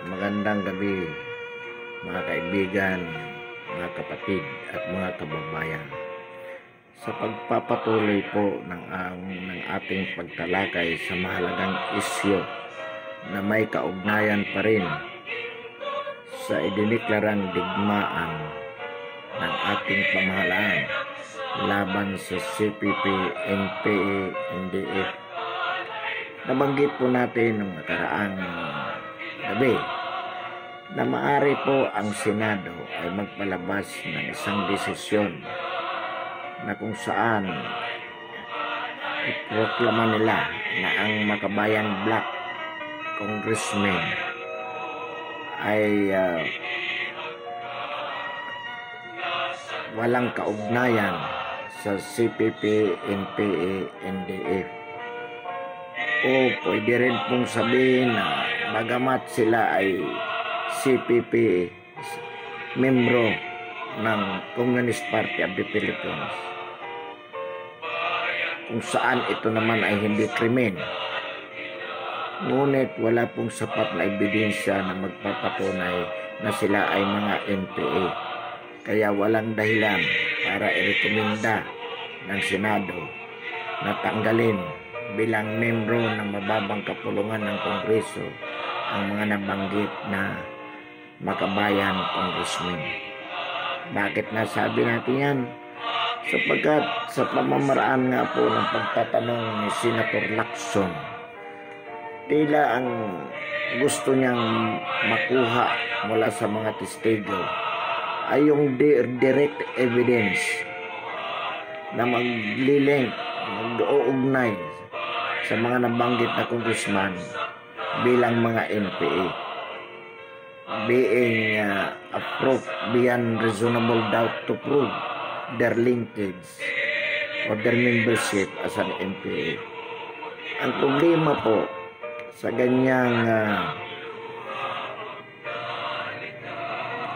Magandang gabi mga kaibigan, mga kapatid at mga kababayan. Sa pagpapatuloy po ng ating pagtalakay sa mahalagang isyu na may kaugnayan pa rin sa idiniklarang digmaan ng ating pamahalaan laban sa CPP, NPA, NDF. Nabanggit po natin noong nakaraang gabi na maaari po ang Senado ay magpalabas ng isang desisyon na kung saan iproklama nila na ang Makabayan Black Congressmen ay walang kaugnayan sa CPP, NPA, NDF. O pwede rin pong sabihin na bagamat sila ay CPP, membro ng Communist Party of the Philippines, kung saan ito naman ay hindi krimen, ngunit wala pong sapat na ebidensya na magpapatunay na sila ay mga NPA. Kaya walang dahilan para irekomenda ng Senado na tanggalin bilang membro ng mababang kapulungan ng Kongreso ang mga nabanggit na Makabayan Congressmen. Bakit nasabi natin yan? Sapagkat sa pamamaraan nga po ng pagtatanong ni Senator Lacson, tila ang gusto niyang makuha mula sa mga testigo ay yung direct evidence na maglilink, mag-uugnay sa mga nabanggit na congressman bilang mga NPA, being approved beyond reasonable doubt to prove their linkage or their membership as an NPA. Ang problema po sa ganyang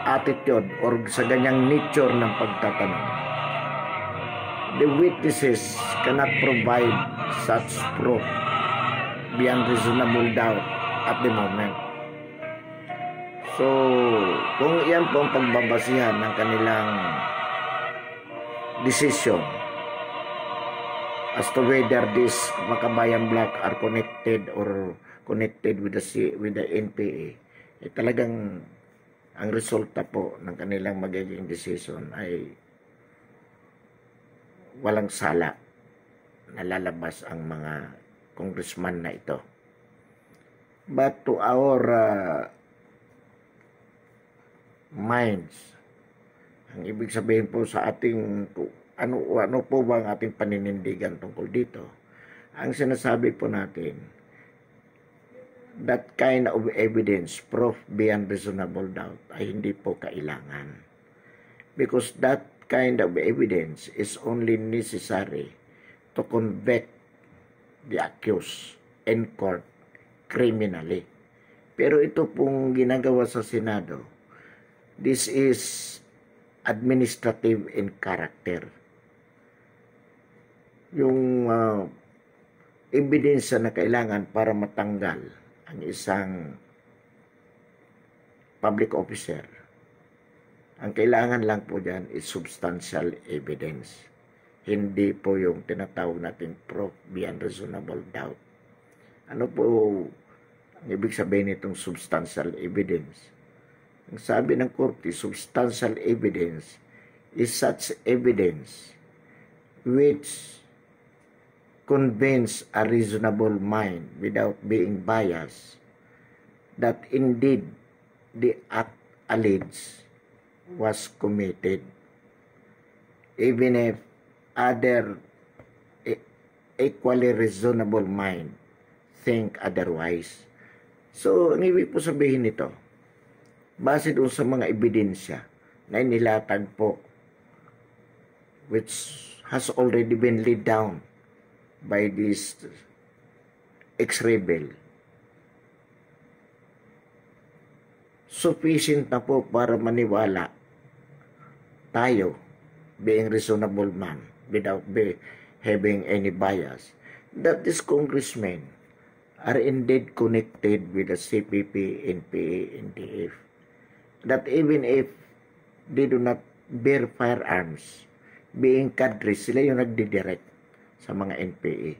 attitude or sa ganyang nature ng pagtatanong, the witnesses cannot provide such proof beyond reasonable doubt at the moment. So, kung iyan po ang pagbabasihan ng kanilang decision as to whether this Makabayan Black are connected or connected with the NPA, talagang ang resulta po ng kanilang magiging decision ay walang sala na lalabas ang mga congressman na ito. But to our minds, ang ibig sabihin po sa ating ano po ba ang ating paninindigan tungkol dito? Ang sinasabi po natin, that kind of evidence, proof beyond reasonable doubt, ay hindi po kailangan. Because that kind of evidence is only necessary to convict the accused in court criminally. Pero ito pong ginagawa sa Senado, this is administrative in character. Yung ebidensya na kailangan para matanggal ang isang public officer, ang kailangan lang po dyan is substantial evidence. Hindi po yung tinatawag natin proof beyond reasonable doubt. Ano po ang ibig sabihin nitong substantial evidence? Ang sabi ng korte, substantial evidence is such evidence which convince a reasonable mind without being biased that indeed the act alleged was committed, even if other equally reasonable mind think otherwise. So, ang ibig po sabihin nito, base doon sa mga ebidensya na inilatag po, which has already been laid down by this ex-rebel, sufficient na po para maniwala tayo, being reasonable man, without having any bias, that this congressman are indeed connected with the CPP, NPA, NDF. That even if they do not bear firearms, being cadres, sila yung nagdidirect sa mga NPA.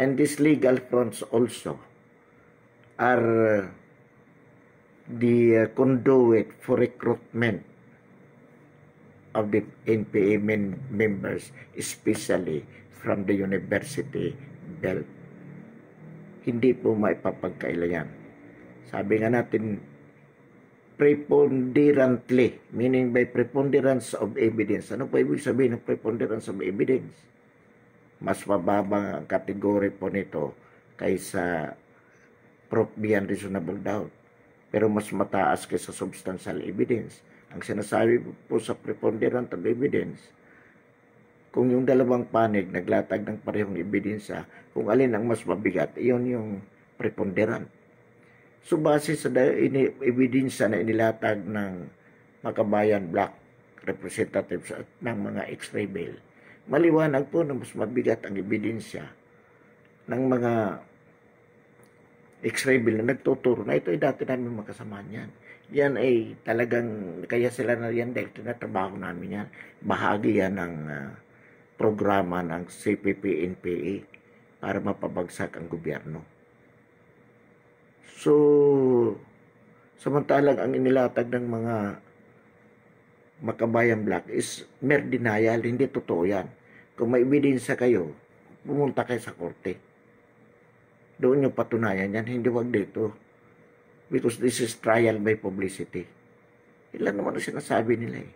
And these legal fronts also are the conduit for recruitment of the NPA members, especially from the university belt. Hindi po maipapagkaila yan. Sabi nga natin, preponderantly, meaning by preponderance of evidence. Ano po ibig sabihin ng preponderance of evidence? Mas mababa ang kategory po nito kaysa proof beyond reasonable doubt. Pero mas mataas kaysa substantial evidence. Ang sinasabi po sa preponderant of evidence, kung yung dalawang panig naglatag ng parehong ebidensya, kung alin ang mas mabigat, iyon yung preponderant. So base sa ebidensya na inilatag ng Makabayan Black representatives at ng mga ex-rebel, maliwanag po na mas mabigat ang ebidensya ng mga ex-rebel na nagtuturo na ito ay dati namin makasama niyan. Yan ay talagang, kaya sila na yan dahil tinatrabaho namin yan. Bahagi yan ng programa ng CPP, NPA para mapabagsak ang gobyerno. So, samantalang ang inilatag ng mga Makabayan Black is mere denial, hindi totoo yan. Kung may ebidensya kayo, pumunta kayo sa korte. Doon yung patunayan yan, hindi wag dito. Because this is trial by publicity. Ilan naman ang sinasabi nila eh.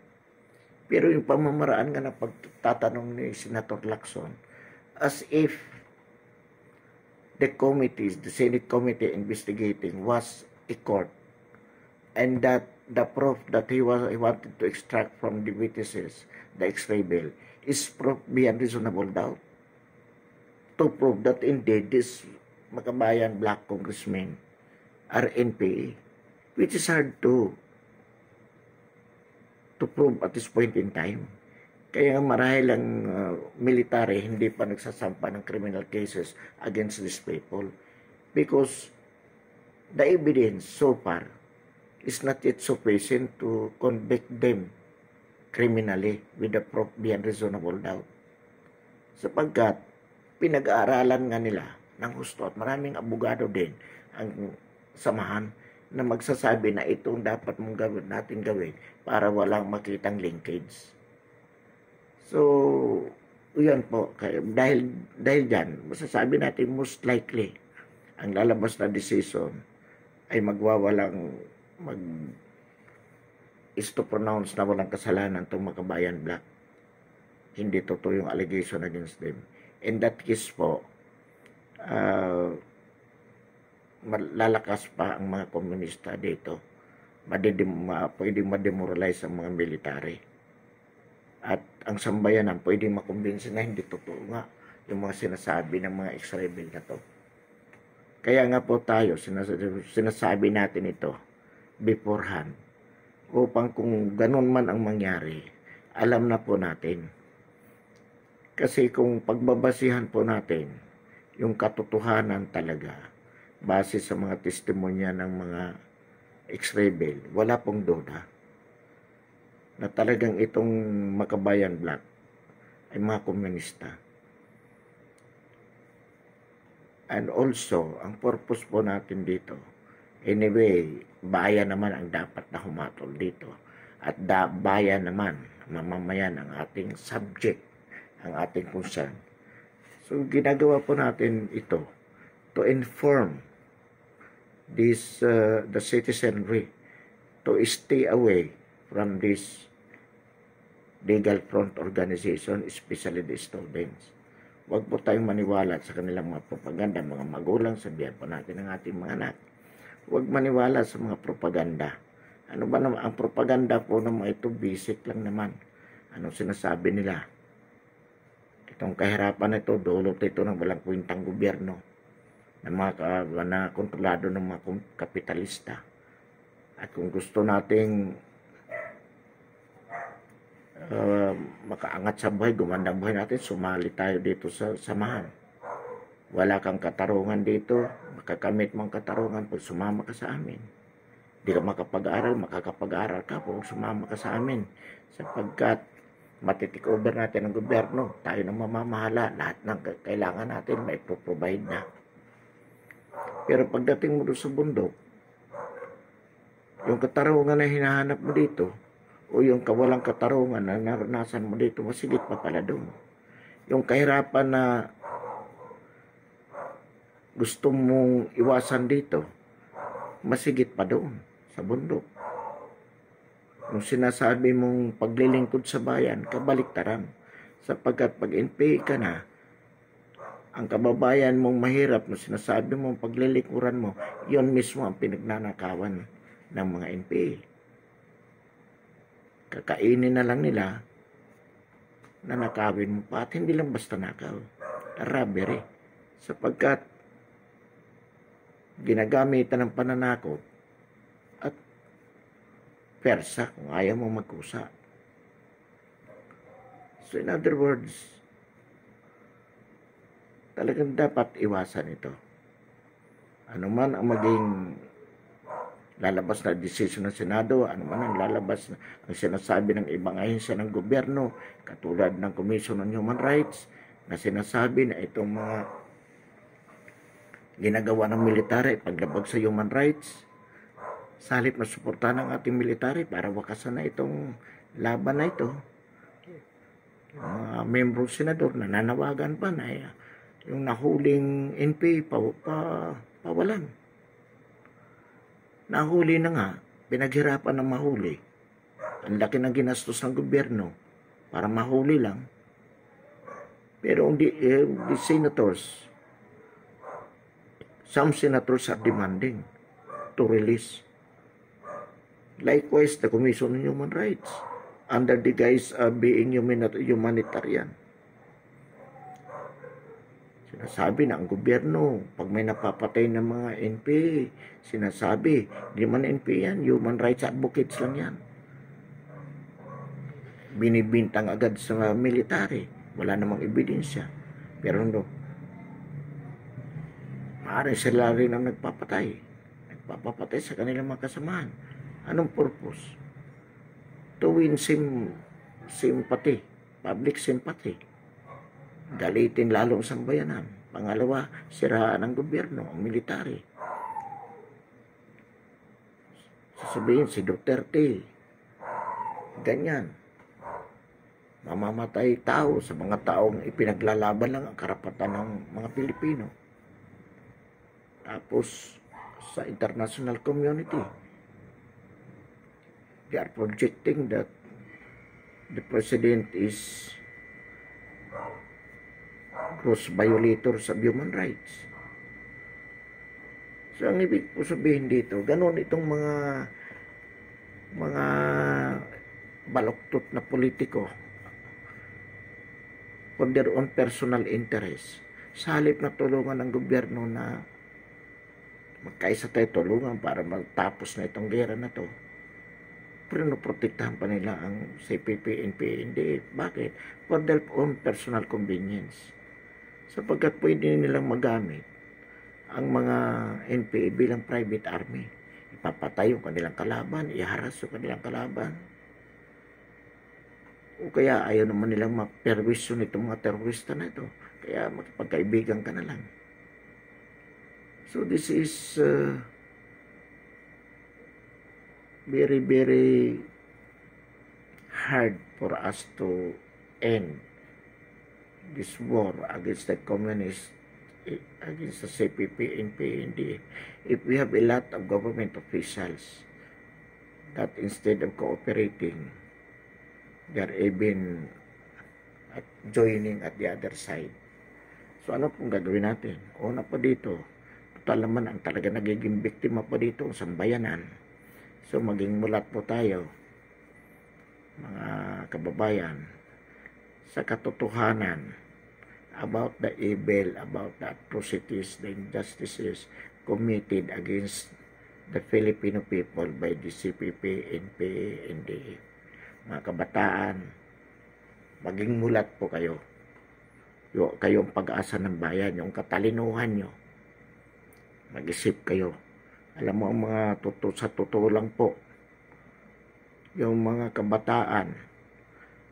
Pero yung pamamaraan nga na pagtatanong ni Senator Lacson, as if the committees, the Senate committee investigating was a court, and that the proof that he wanted to extract from the witnesses, the ex-rebel, is proof beyond reasonable doubt. To prove that indeed this Makabayan Black congressmen are NPA, which is hard to prove at this point in time. Kaya marahil ang military hindi pa nagsasampa ng criminal cases against these people because the evidence so far is not yet sufficient to convict them criminally with the proof beyond reasonable doubt. Sapagkat pinag-aaralan nga nila ng husto at maraming abogado din ang samahan na magsasabi na itong dapat mong natin gawin para walang makitang linkage. So, yan po. Dahil dyan, masasabi natin most likely ang lalabas na decision ay is to pronounce na walang kasalanan itong Makabayan Black. Hindi totoo yung allegation against them. In that case po, lalakas pa ang mga komunista dito. Pwedeng ma-demoralize ang mga military. At ang sambayanan pwedeng makumbinsi na hindi totoo nga yung mga sinasabi ng mga ex-rebel na to. Kaya nga po tayo, sinasabi natin ito beforehand upang kung ganun man ang mangyari, alam na po natin. Kasi kung pagbabasihan po natin yung katotohanan talaga base sa mga testimonya ng mga ex-rebel, wala pong duda na talagang itong Makabayan Black ay mga komunista. And also, ang purpose po natin dito, anyway, bayan naman ang dapat na humatol dito. At bayan naman, mamamayan ang ating subject, ang ating concern. So, ginagawa po natin ito to inform the citizenry to stay away from this legal front organization, especially the students. Huwag po tayong maniwala sa kanilang mga propaganda. Mga magulang, sabihan po natin ang ating mga anak. Huwag maniwala sa mga propaganda. Ano ba naman ang propaganda po ng mga ito? Basic lang naman. Anong sinasabi nila? Itong kahirapan na ito, dulot ito ng walang kwentang gobyerno na kontrolado ng mga kapitalista. At kung gusto nating makaangat sa buhay, gumanda buhay natin, sumali tayo dito sa samahan. Wala kang katarungan dito, makakamit mo ang katarungan pag sumama ka sa amin. Di ka makapag-aral, makakapag-aral ka kung sumama ka sa amin. Sapagkat matitik over natin ang gobyerno, tayo na mamamahala, lahat ng kailangan natin may provide na. Pero pagdating mo doon sa bundok, yung katarungan na hinahanap mo dito, o yung kawalang katarungan na naranasan mo dito, masigit pa pala doon. Yung kahirapan na gusto mong iwasan dito, masigit pa doon sa bundok. Yung sinasabi mong paglilingkod sa bayan, kabaliktaran. Sapagkat pag NPA ka na, ang kababayan mong mahirap na sinasabi mong paglilingkuran mo, yon mismo ang pinagnanakawan ng mga NPA. Kakainin na lang nila, nanakawin mo pa, at hindi lang basta nakaw, robbery. Sapagkat ginagamitan ng pananakot at persa kung ayaw mo magkusa. So in other words, talagang dapat iwasan ito. Ano man ang maging lalabas na desisyon ng Senado, ano man ang lalabas na ang sinasabi ng ibang ahensya ng gobyerno, katulad ng Commission on Human Rights, na sinasabi na itong mga ginagawa ng military paglabag sa human rights, sa halip na suportahan ng ating military para wakasan na itong laban na ito. Yung mga membro senador nananawagan pa na yung nahuling NPA pawalan. Nahuli na nga, pinaghirapan ng mahuli. Ang laki ng ginastos ng gobyerno para mahuli lang. Pero the senators, some senators are demanding to release. Likewise, the Commission on Human Rights, under the guise of being humanitarian. Sinasabi na ang gobyerno, pag may napapatay ng mga NPA, sinasabi, hindi man NPA yan, human rights advocates lang yan. Binibintang agad sa military, wala namang ebidensya. Pero no, maaaring sila rin ang nagpapatay sa kanilang mga kasamahan. Anong purpose? To win sympathy, public sympathy. Galitin lalong sambayanan. Pangalawa, siraan ang gobyerno, ang military. Sasabihin si Duterte, ganyan. Mamamatay tao sa mga taong ipinaglalaban lang ang karapatan ng mga Pilipino. Tapos, sa international community, they are projecting that the president is gross violators of human rights. So, ang ibig po sabihin dito, ganun itong mga baluktot na politiko for their own personal interest. Sa halip na tulungan ng gobyerno na magkaisa tayo tulungan para magtapos na itong gera na to, pero protektahan pa nila ang CPP, NPA, hindi. Bakit? For their own personal convenience. Sapagkat pwede nilang magamit ang mga NPA bilang private army. Ipapatay yung kanilang kalaban, iharas yung kanilang kalaban. O kaya ayaw naman nilang maperwisyon itong mga terorista na ito. Kaya magpagkaibigan ka na lang. So this is very, very hard for us to end this war against the communists, against the CPP, NPA, NDA, if we have a lot of government officials that instead of cooperating, they are even joining at the other side. So ano pong gagawin natin? Una pa dito, total naman ang talaga nagiging biktima pa dito, sambayanan. So maging mulat po tayo, mga kababayan, sa katotohanan about the evil, about the atrocities, the injustices committed against the Filipino people by the CPP, NPA, NDA. Mga kabataan, maging mulat po kayo. kayong pag-asa ng bayan, yung katalinuhan nyo. Mag-isip kayo. Alam mo, ang mga sa totoo lang po, yung mga kabataan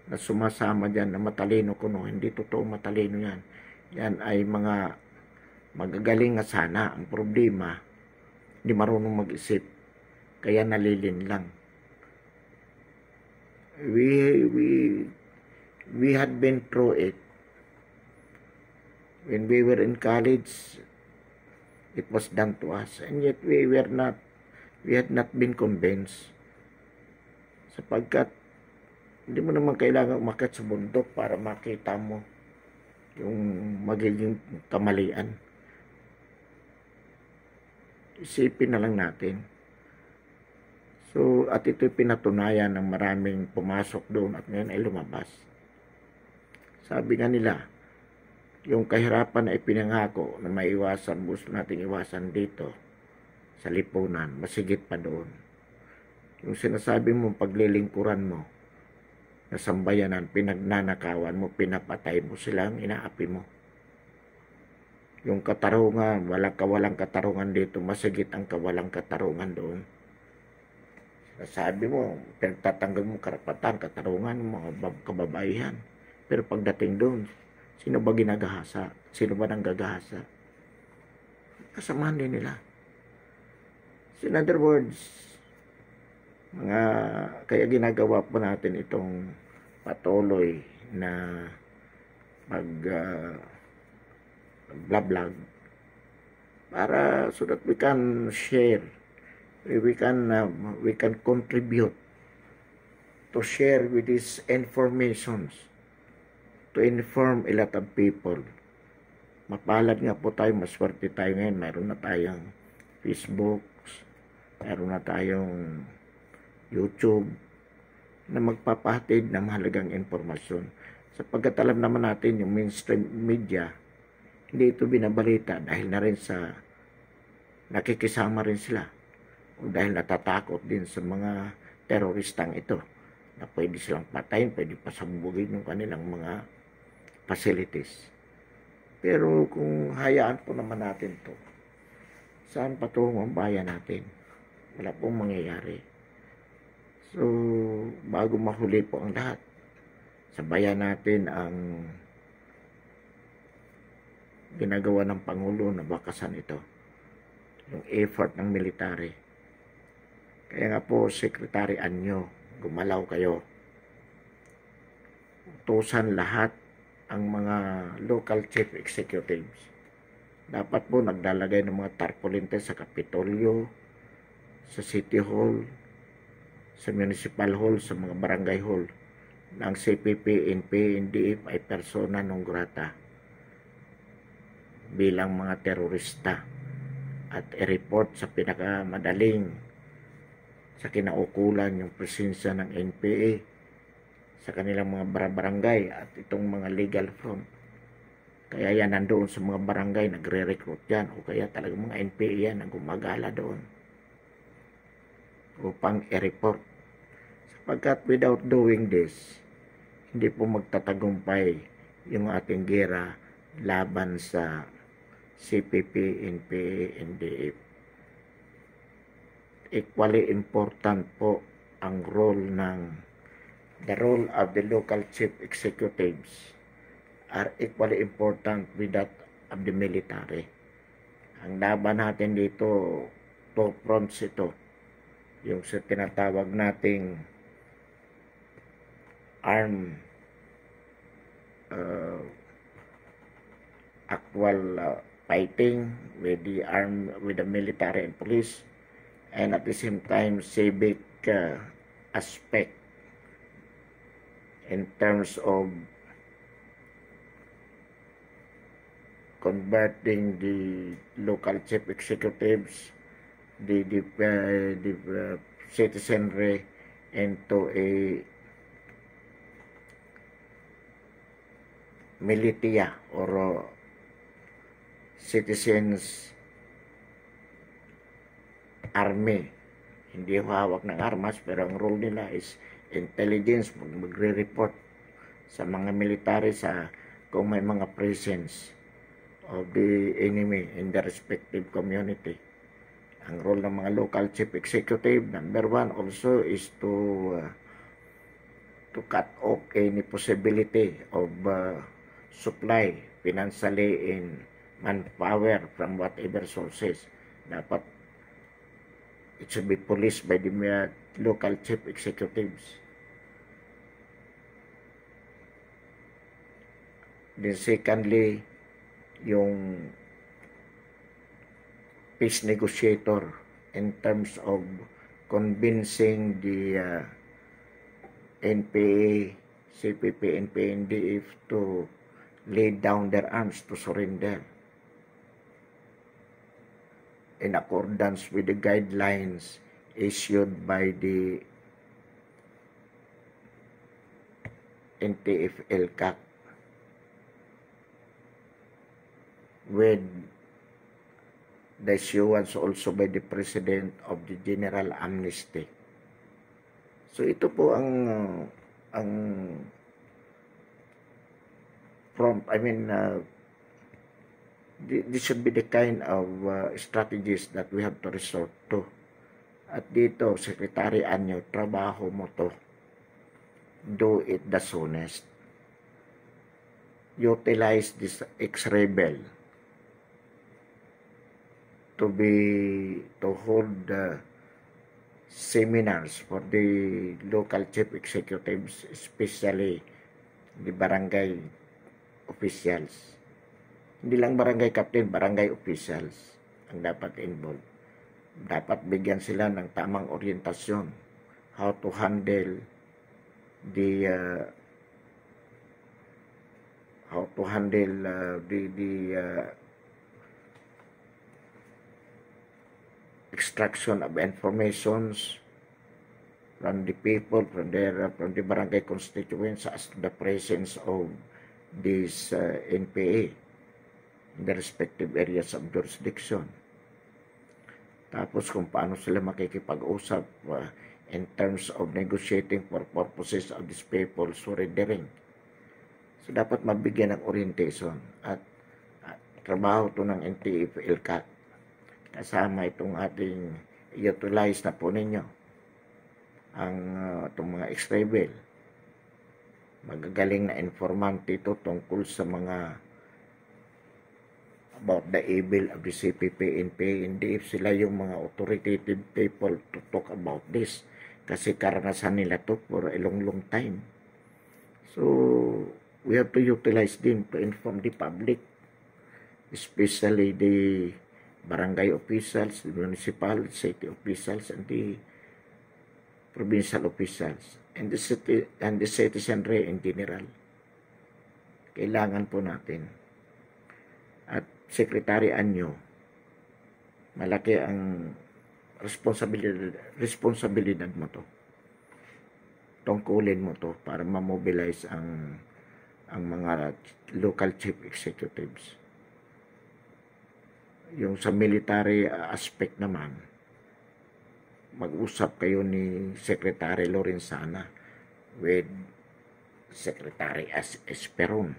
na sumasama dyan na matalino kuno, hindi totoo matalino yan. Yan ay mga magagaling nga sana. Ang problema, hindi marunong mag-isip, kaya nalilin lang. We had been through it. When we were in college, it was done to us, and yet we had not been convinced, sapagkat hindi mo naman kailangan umakyat sa bundok para makita mo yung magiging kamalian. Isipin na lang natin. So, at ito'y pinatunayan ng maraming pumasok doon at ngayon ay lumabas. Sabi nga nila, yung kahirapan na ipinangako na maiwasan, gusto nating iwasan dito sa lipunan, masigit pa doon. Yung sinasabi mo, paglilingkuran mo, na sambayanan, pinagnanakawan mo, pinapatay mo silang, inaapi mo. Yung katarungan, kawalang katarungan dito, masigit ang kawalang katarungan doon. Sinasabi mo, pinagtatanggal mo karapatan, katarungan, mga kababaihan. Pero pagdating doon, sino ba ginagahasa? Sino ba nang gagahasa? Kasamahan din nila. So in other words, kaya ginagawa po natin itong patuloy na vlog para so that we can share, we can contribute to share with these informations, to inform a lot of people. Mapalad nga po tayo, maswerte tayo ngayon, mayroon na tayong Facebook, mayroon na tayong YouTube na magpapahatid ng mahalagang informasyon. Sapagkat alam naman natin yung mainstream media, hindi ito binabalita dahil na rin sa nakikisama rin sila o dahil natatakot din sa mga teroristang ito na pwede silang patayin, pwede pasambugin yung kanilang mga facilities. Pero kung hayaan po naman natin to, saan patungo ang bayan natin? Wala pong mangyayari. So, bago mahuli po ang lahat, sabayan natin ang ginagawa ng Pangulo na bakasan ito. Yung effort ng military. Kaya nga po, Secretary Anyo, gumalaw kayo. Utusan lahat ang mga local chief executives. Dapat po naglalagay ng mga tarpaulin sa Kapitolyo, sa City Hall, sa Municipal Hall, sa mga Barangay Hall, na ang CPP, NP, NDF ay persona non grata bilang mga terorista at i-report sa pinakamadaling sa kinaukulan yung presensya ng NPA sa kanilang mga barangay at itong mga legal front. Kaya yan nandoon sa mga barangay, nagre-recruit yan o kaya talagang mga NPA yan ang gumagala doon upang i-report. Sapagkat without doing this, hindi po magtatagumpay yung ating gera laban sa CPP, NPA, NDF. Equally important po ang the role of the local chief executives are equally important with that of the military. Ang laban natin dito, two fronts ito. Yung sa tinatawag nating actual fighting with the military and police, and at the same time civic aspect in terms of converting the local chief executives, the citizenry into a militia or citizens army. Hindi hawak ng armas, pero ang role nila is intelligence, magre-report sa mga military, sa kung may mga presence of the enemy in the respective community. Ang role ng mga local chief executive, number one also is to cut off any possibility of supply financially in manpower from whatever sources. Dapat it should be policed by the local chief executives. Then secondly, yung peace negotiator in terms of convincing the NPA, CPP, NPA, NDF to lay down their arms, to surrender in accordance with the guidelines issued by the NTF-ELCAC, with the issuance also by the President of the General Amnesty. So ito po ang this should be the kind of strategies that we have to resort to. At dito, Secretary Anyo, trabaho mo to. Do it the soonest. Utilize this ex-rebel to hold seminars for the local chief executives, especially the barangay officials. Hindi lang barangay captain, barangay officials ang dapat involved. Dapat bigyan sila ng tamang orientasyon how to handle the extraction of informations from the people, from the barangay constituents as to the presence of this NPA in the respective areas of jurisdiction. Tapos kung paano sila makikipag-usap in terms of negotiating for purposes of these people surrendering. So dapat mabigyan ng orientation at trabaho to ng NTF-ELCAC. Kasama itong ating utilize na po ninyo ang itong mga ex-rebel. Magagaling na informante ito tungkol sa mga about the evil of the CPP, NPA, NDF. Sila yung mga authoritative people to talk about this. Kasi karanasan nila to for a long time. So, we have to utilize them to inform the public, especially the barangay officials, the municipal, city officials, and the provincial officials, and the citizenry in general. Kailangan po natin. At Secretary Anyo, malaki ang responsibilidad mo to. Tungkulin mo to para ma-mobilize ang mga local chief executives. Yung sa military aspect naman, mag-usap kayo ni Secretary Lorenzana with Secretary Esperon.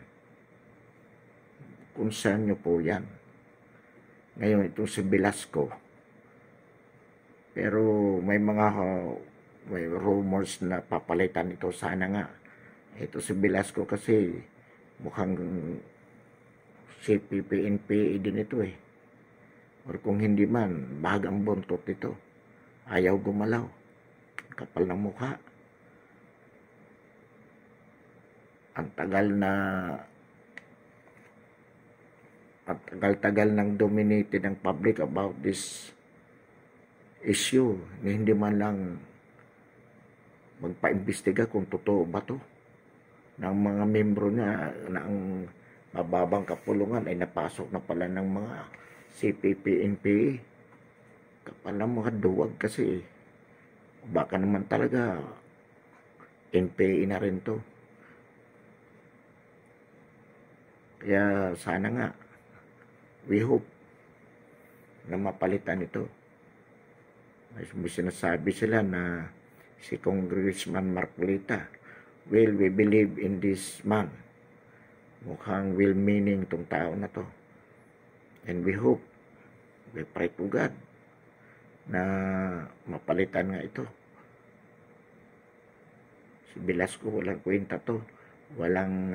Concern nyo po yan. Ngayon itong si Velasco, pero may rumors na papalitan ito. Sana nga ito si Velasco kasi mukhang CPP, NPA din ito eh. Or kung hindi man, bahagang buntot ito. Ayaw gumalaw. Kapal ng mukha. Ang tagal ng dominated ng public about this issue. Hindi man lang magpa-imbestiga kung totoo ba to. Ng mga membro niya na ang mababang kapulungan ay napasok na pala ng mga CPP, NPA. Kapal ng mga duwag kasi. Baka naman talaga NPA na rin to. Kaya sana nga, we hope na mapalitan ito. May sinasabi sila na si Congressman Marcolita, well, we believe in this man Mukhang well-meaning tong tao na to. And we hope, we pray to God na mapalitan nga ito. Si Velasco walang kwenta to. Walang